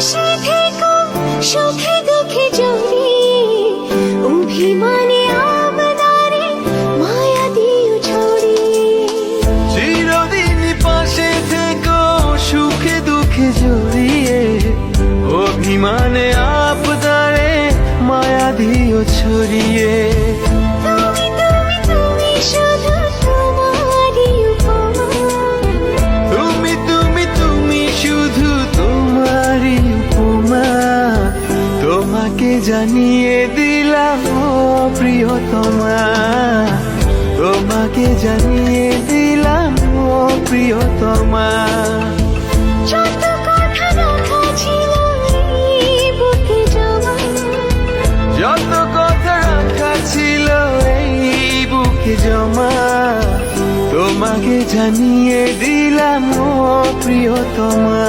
পাশে থেকো সুখে দুঃখে জড়িয়ে অভিমানে আবদারে মায়া দিও ছড়িয়ে চিরদিন পাশে থেকো সুখে দুঃখে জড়িয়ে অভিমানে আবদারে মায়া দিও ছড়িয়ে তুমি তুমি তুমি শুধু তোমারই উপমা তুমি তুমি তুমি শুধু তোমারই উপমা তোমাকে জানিয়ে দিলাম ও প্রিয়তমা তোমাকে জানিয়ে দিলাম ও প্রিয়তমা যত কথা রাখা ছিল এই বুকে জমা যত কথা রাখা ছিল এই বুকে জমা তোমাকে জানিয়ে দিলাম ও প্রিয়তমা